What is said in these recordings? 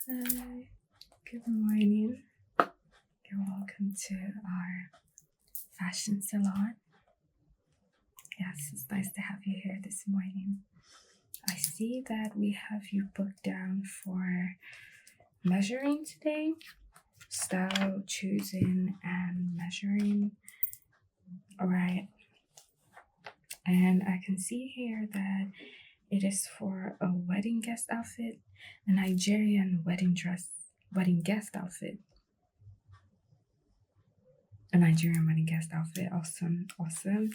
Hi, good morning. You're welcome to our fashion salon. Yes, it's nice to have you here this morning. I see that we have you booked down for measuring today, style choosing and measuring. All right, and I can see here that it is for a wedding guest outfit, a Nigerian wedding guest outfit. A Nigerian wedding guest outfit. Awesome, awesome.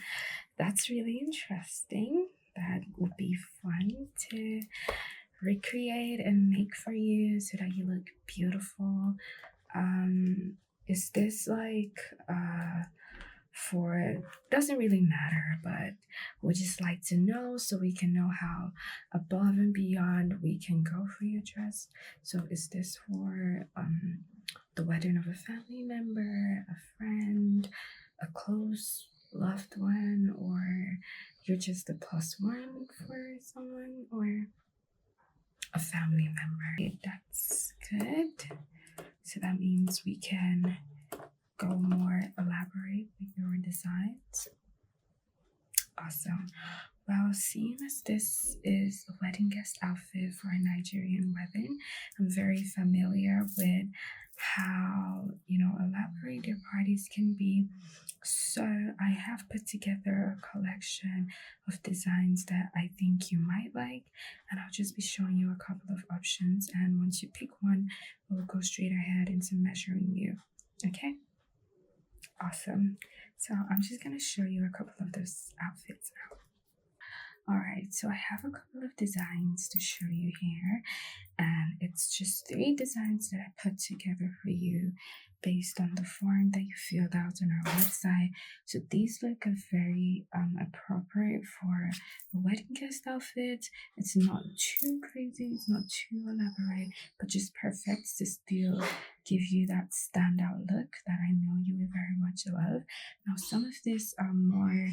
That's really interesting. That would be fun to recreate and make for you so that you look beautiful. Is this like for doesn't really matter, but we just like to know so we can know how above and beyond we can go for your dress. So is this for the wedding of a family member, a friend, a close loved one, or you're just a plus one for someone or a family member? That's good. So that means we can go more elaborate with your designs. Awesome. Well, seeing as this is a wedding guest outfit for a Nigerian wedding, I'm very familiar with how, elaborate their parties can be. So I have put together a collection of designs that I think you might like, and I'll just be showing you a couple of options. And once you pick one, we'll go straight ahead into measuring you. Okay? Awesome. So I'm just going to show you a couple of those outfits now. Alright, so I have a couple of designs to show you here, and it's just 3 designs that I put together for you based on the form that you filled out on our website. So these look very appropriate for a wedding guest outfit. It's not too crazy, it's not too elaborate, but just perfect to still give you that standout look that I know you will very much love. Now some of these are more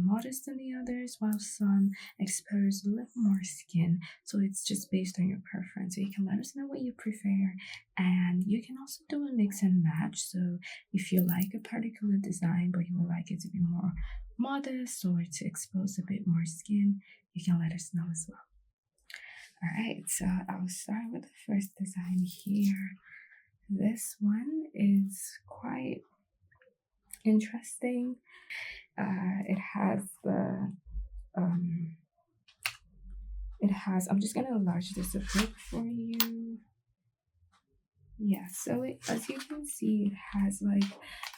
modest than the others, while some expose a little more skin. So it's just based on your preference. So you can let us know what you prefer, and you can also do a mix and match. So if you like a particular design, but you would like it to be more modest or to expose a bit more skin, you can let us know as well. All right, so I'll start with the first design here. This one is quite interesting. I'm just gonna enlarge this a bit for you. Yeah, so as you can see, it has like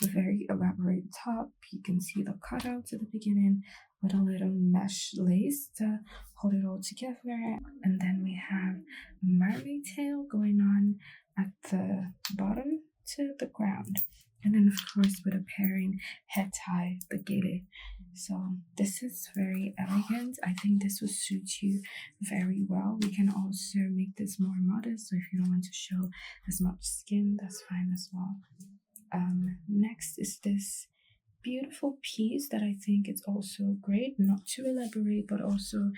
a very elaborate top. You can see the cutouts at the beginning with a little mesh lace to hold it all together. And then we have mermaid tail going on at the bottom to the ground. And then of course with a pairing head tie, the gele. So this is very elegant. I think this will suit you very well. We can also make this more modest, so if you don't want to show as much skin, that's fine as well. Next is this beautiful piece that I think is also great, not too elaborate, but also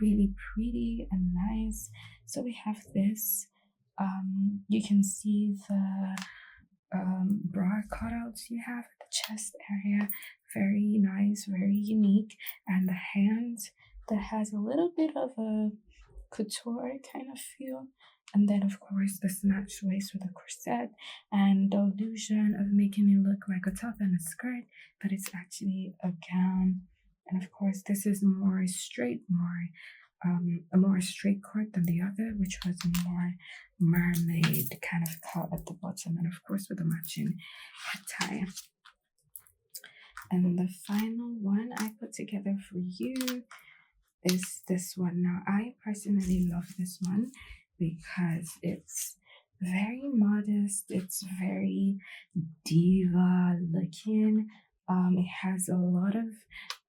really pretty and nice. So we have this. You can see the bra cutouts you have at the chest area. Very nice, very unique, and the hands that has a little bit of a couture kind of feel. And then, of course, the snatch waist with a corset and the illusion of making it look like a top and a skirt, but it's actually a gown. And of course, this is more straight, a more straight cut than the other, which was more mermaid kind of cut at the bottom, and of course with a matching head tie. And the final one I put together for you is this one. Now, I personally love this one because it's very modest, it's very diva looking. It has a lot of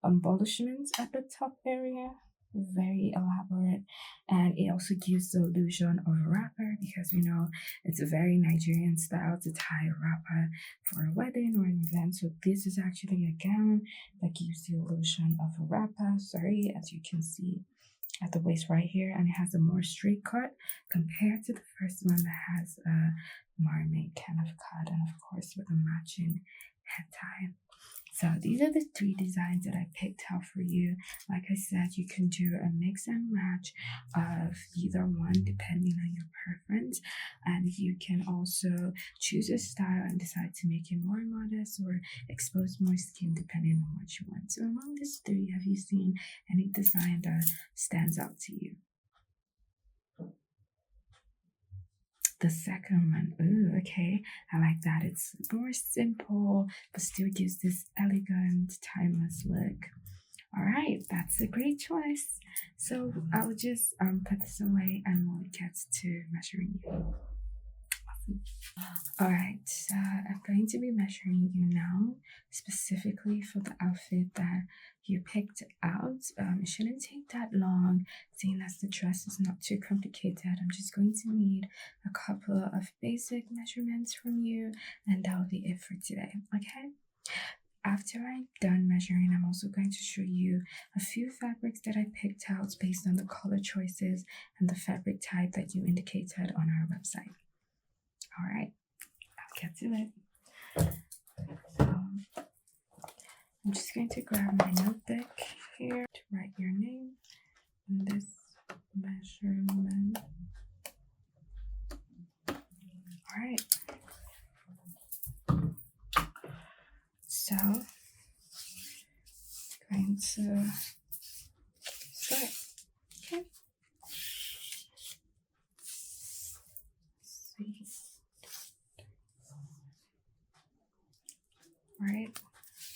embellishments at the top area, very elaborate, and it also gives the illusion of a wrapper because we know it's a very Nigerian style to tie a wrapper for a wedding or an event. So this is actually a gown that gives the illusion of a wrapper. Sorry, as you can see, at the waist right here, and it has a more straight cut compared to the first one that has a mermaid kind of cut, and of course with a matching head tie. So these are the 3 designs that I picked out for you. Like I said, you can do a mix and match of either one depending on your preference. And you can also choose a style and decide to make it more modest or expose more skin depending on what you want. So among these 3, have you seen any design that stands out to you? The second one, ooh, okay, I like that. It's more simple, but still gives this elegant, timeless look. All right, that's a great choice. So I'll just put this away and we'll get to measuring you. Awesome. All right, so I'm going to be measuring you now, specifically for the outfit that you picked out. It shouldn't take that long, seeing as the dress is not too complicated. I'm just going to need a couple of basic measurements from you, and that'll be it for today, okay? After I'm done measuring, I'm also going to show you a few fabrics that I picked out based on the color choices and the fabric type that you indicated on our website. All right, I'll get to it. So I'm just going to grab my notebook here to write your name in this measurement. All right. So I'm going to start. Okay. See. All right.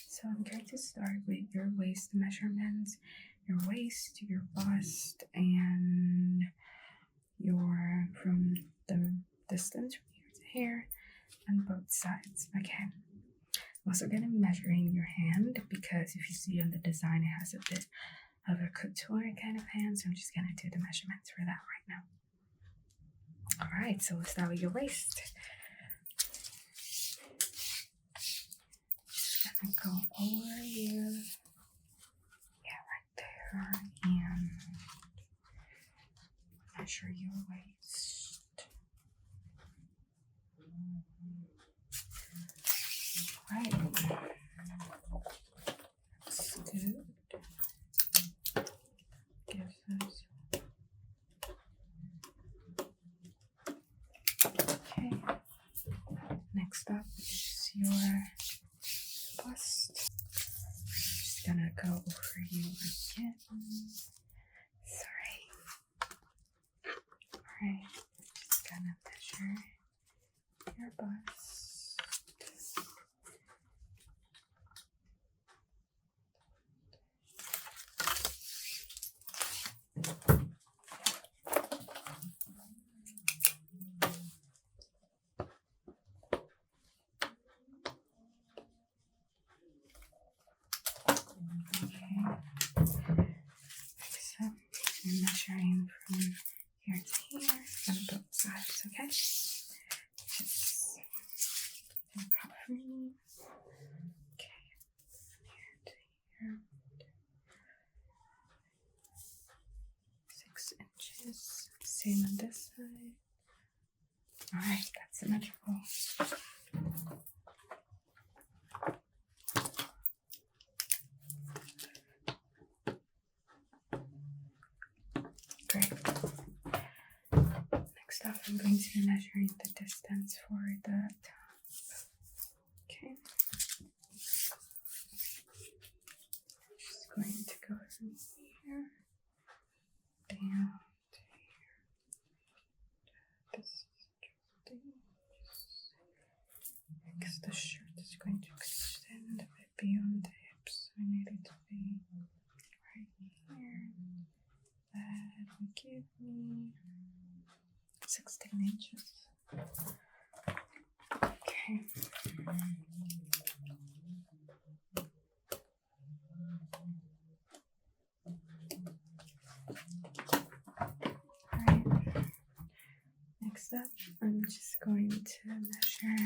So I'm going to start with your waist measurements, your waist, your bust, and your from the distance from here to here on both sides. Okay. I'm also going to be measuring your hand because if you see on the design, it has a bit of a couture kind of hand. So I'm just going to do the measurements for that right now. All right. So we'll start with your waist. And go over you, right there, and measure your waist. Right, that's good. Gives us, okay. Next up is your bust. Just gonna go over you again. Sorry. Alright, just gonna measure your bust. I'm measuring from here to here on both sides, okay? Just cut for me. Okay, here to here. 6 inches. Same on this side. Alright, that's symmetrical. Great. Next up, I'm going to be measuring the distance for the top. Okay. Just going to go from here down to here. This is interesting. Because the shirt is going to extend a bit beyond the hips, so I need it to be right here. That will give me 16 inches. Okay. Alright. Next up, I'm just going to measure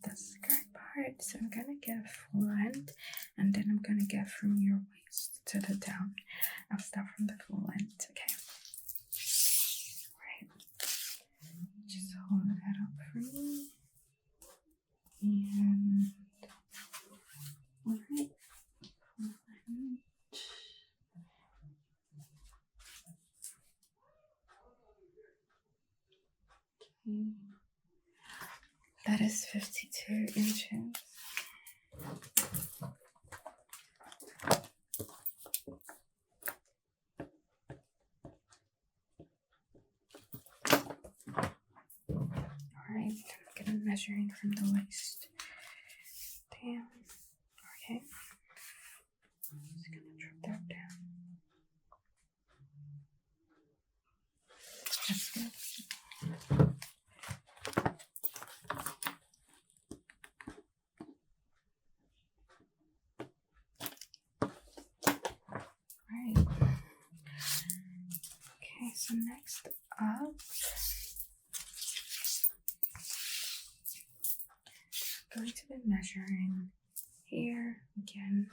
the skirt part. So I'm gonna get a full length, and then I'm gonna get from your to the down. I'll start from the full length, okay? Right. Just hold that up for me. And alright. Okay. That is 52 inches. Alright, I'm gonna measuring from the waist down. Okay. Just gonna drop that down. That's good. Alright. Okay, so next up, I'm going to be measuring here again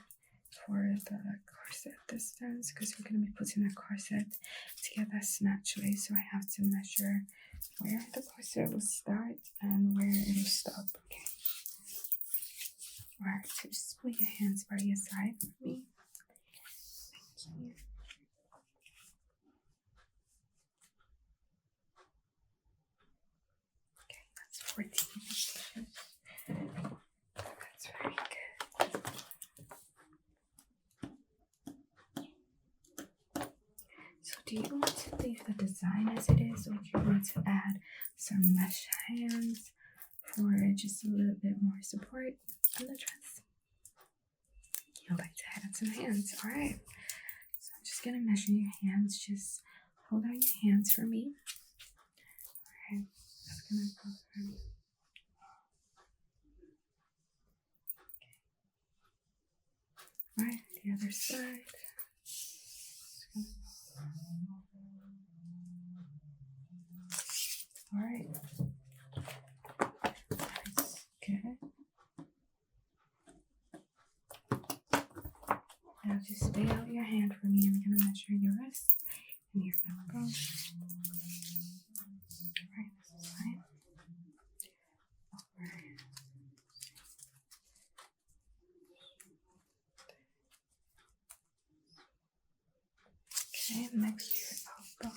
for the corset distance because we're going to be putting the corset together naturally, so I have to measure where the corset will start and where it will stop. Okay. Alright, so just put your hands by your side for me. Thank you. Okay, that's 14 inches. That's very good. So do you want to leave the design as it is, or do you want to add some mesh hands for just a little bit more support on the dress? You'd like to add some hands. Alright. So I'm just gonna measure your hands. Just hold out your hands for me. Alright. Just gonna go through. Okay. Alright, the other side. Alright. That's good. Now just stay out your hand for me. I'm gonna measure your wrist and your elbow. Alright, this is fine. Alright. Okay, next to your elbow.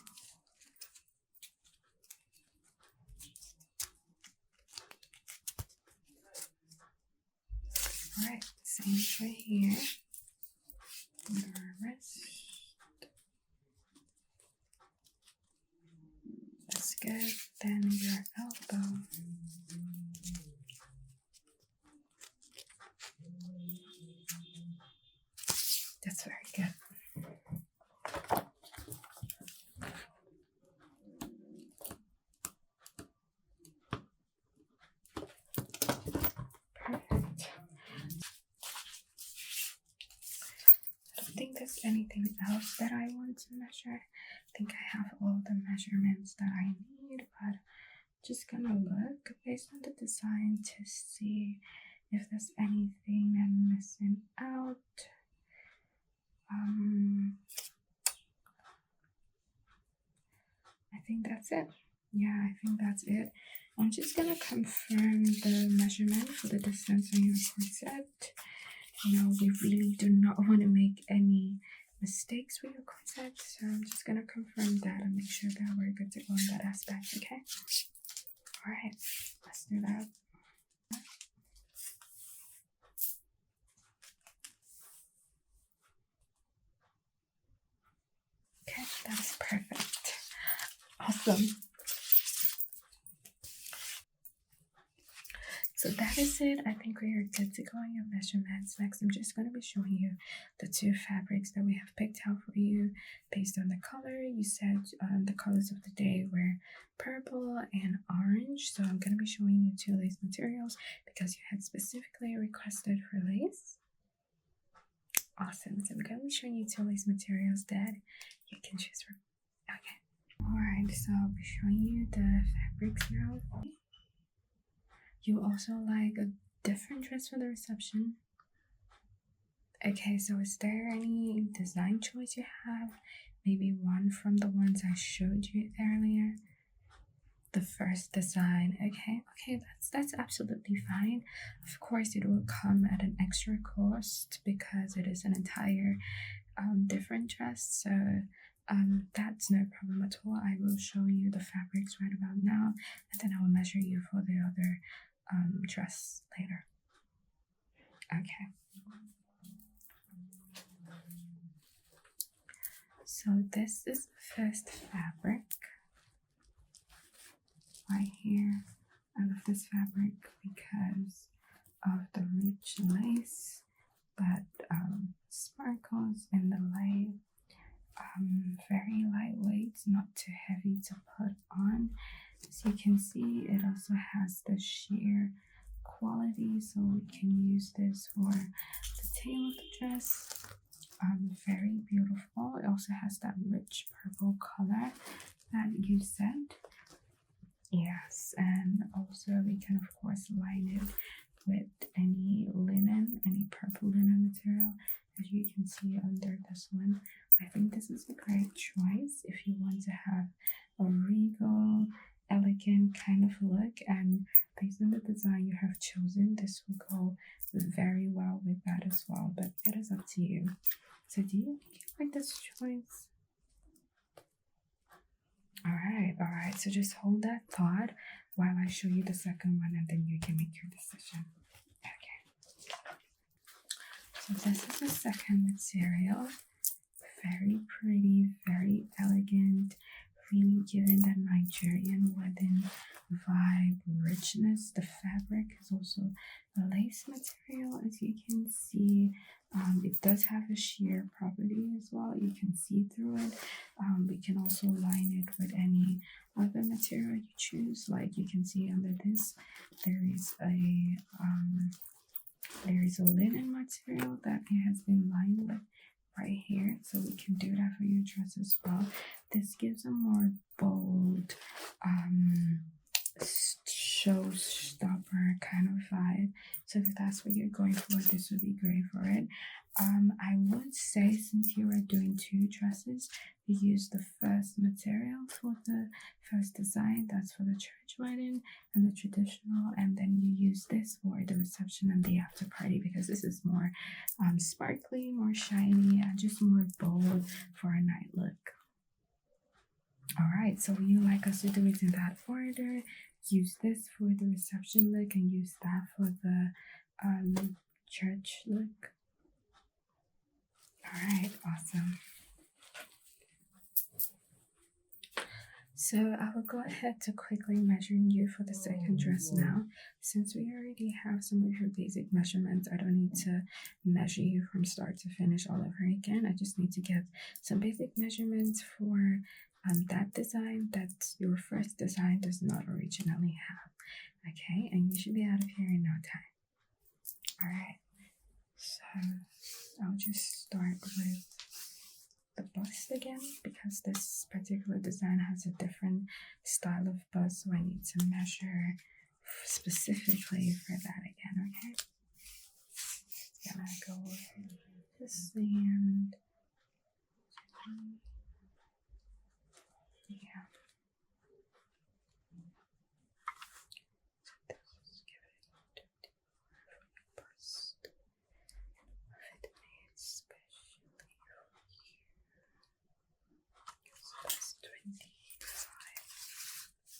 Alright, same for here. Your wrist. That's good. Then your elbow. That's very good. Perfect. I don't think there's anything else that I want to measure. I think I have all the measurements that I need, but just gonna look based on the design to see if there's anything I'm missing out. I think that's it. Yeah, I think that's it. I'm just gonna confirm the measurement for the distance on your corset. You know, we really do not want to make any mistakes with your corset, so I'm just gonna confirm that and make sure that we're good to go in that aspect, okay? Alright, let's do that. Okay, that's perfect. Awesome. So that is it. I think we are good to go on your measurements. Next, I'm just going to be showing you the two fabrics that we have picked out for you based on the color. You said the colors of the day were purple and orange. So I'm going to be showing you two lace materials because you had specifically requested for lace. Awesome. So I'm going to be showing you two lace materials that you can choose from. Okay. Alright, so I'll be showing you the fabrics now. You also like a different dress for the reception? Okay, so is there any design choice you have? Maybe one from the ones I showed you earlier? The first design. Okay, that's absolutely fine. Of course, it will come at an extra cost because it is an entire different dress. So that's no problem at all. I will show you the fabrics right about now, and then I will measure you for the other dress later. Okay. So this is the first fabric right here. I love this fabric because of the rich lace that sparkles in the light. Very lightweight, not too heavy to put on. As you can see, it also has the sheer quality, so we can use this for the tail of the dress. Very beautiful. It also has that rich purple color that you said. Yes, and also we can of course line it with any linen, any purple linen material. As you can see under this one, I think this is a great choice if you want to have a regal, elegant kind of look, and based on the design you have chosen, this will go very well with that as well, but it is up to you. So do you like this choice? Alright, so just hold that thought while I show you the second one, and then you can make your decision. Okay. So this is the second material. Very pretty, very elegant, really giving that Nigerian wedding vibe, richness. The fabric is also a lace material, as you can see. It does have a sheer property as well. You can see through it. We can also line it with any other material you choose. Like you can see under this, there is a linen material that it has been lined with right here, so we can do that for your dress as well. This gives a more bold showstopper kind of vibe, so if that's what you're going for, this would be great for it. I would say, since you are doing two dresses, you use the first material for the first design, that's for the church wedding and the traditional, and then you use this for the reception and the after party, because this is more sparkly, more shiny, and just more bold for a night look. Alright, so would you like us to do it in that order? Use this for the reception look and use that for the church look? Alright, awesome. So I will go ahead to quickly measure you for the second dress now. Since we already have some of your basic measurements, I don't need to measure you from start to finish all over again. I just need to get some basic measurements for that design that your first design does not originally have. Okay, and you should be out of here in no time. Alright, so I'll just start with the bust again, because this particular design has a different style of bust, so I need to measure specifically for that again. Okay, gonna go over this and yeah.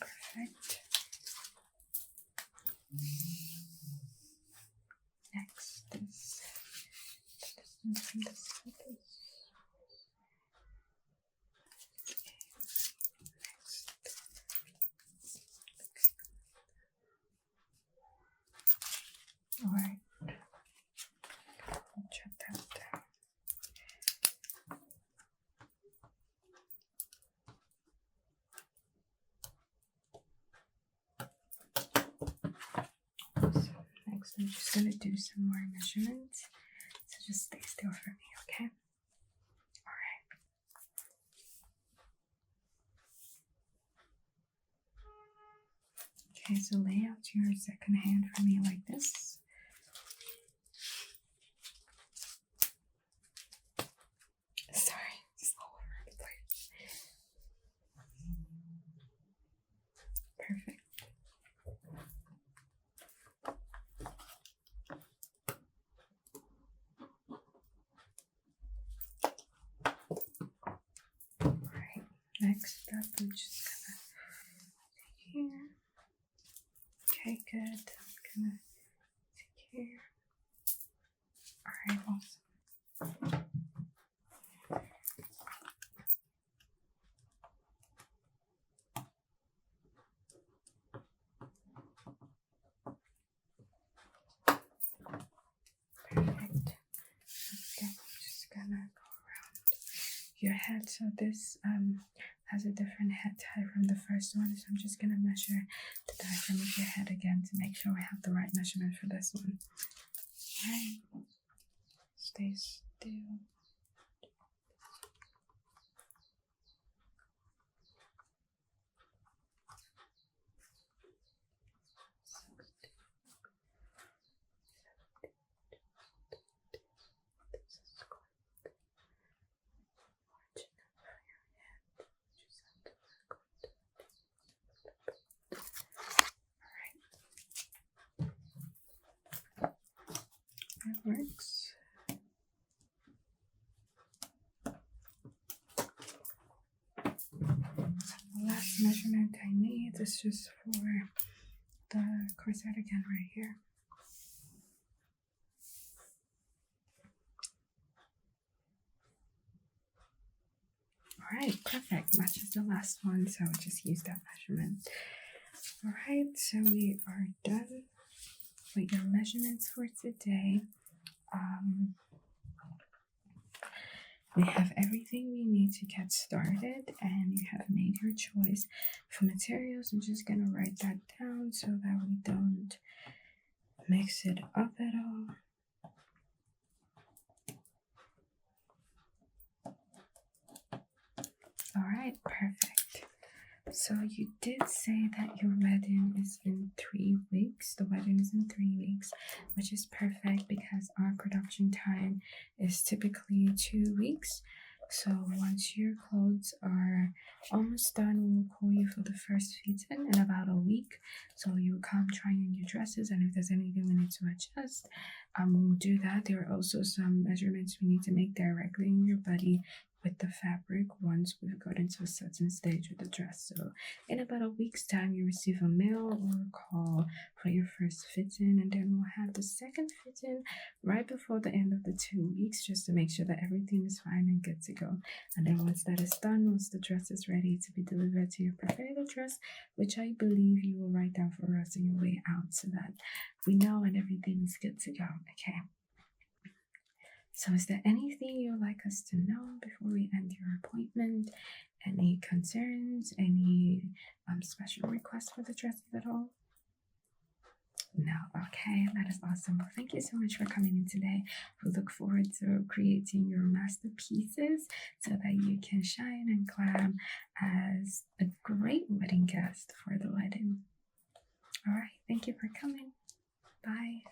Perfect. Next is the distance from the surface. Alright, I'll check that down. So next I'm just going to do some more measurements, so just stay still for me, okay? Alright. Okay, so lay out your second hand for me like this. perfect. Alright, next up, I'm just gonna take here. Okay, good. I'm gonna take here. Alright, awesome. Perfect. Okay, I'm just gonna go around your head. So this has a different head tie from the first one. So I'm just gonna measure the diaphragm of your head again to make sure I have the right measurement for this one. Alright. Stay still. That works. The last measurement I need is just for the corset again right here. Alright, perfect. Matches the last one, so I'll just use that measurement. Alright, so we are done with your measurements for today. We have everything we need to get started, and you have made your choice for materials. I'm just gonna write that down so that we don't mix it up at all. Alright, perfect. So you did say that your wedding is in 3 weeks. The wedding is in 3 weeks, which is perfect because our production time is typically 2 weeks. So once your clothes are almost done, we'll call you for the first fit-in in about a week. So you'll come try on your dresses, and if there's anything we need to adjust, we'll do that. There are also some measurements we need to make directly in your body with the fabric once we've gotten to a certain stage with the dress. So in about a week's time, you receive a mail or a call for your first fit-in, and then we'll have the second fit-in right before the end of the 2 weeks, just to make sure that everything is fine and good to go. And then once that is done, once the dress is ready to be delivered to your preferred address, which I believe you will write down for us on your way out so that we know and everything is good to go. Okay. So is there anything you'd like us to know before we end your appointment? Any concerns? Any special requests for the dresses at all? No. Okay, that is awesome. Well, thank you so much for coming in today. We look forward to creating your masterpieces so that you can shine and glam as a great wedding guest for the wedding. All right, thank you for coming. Bye.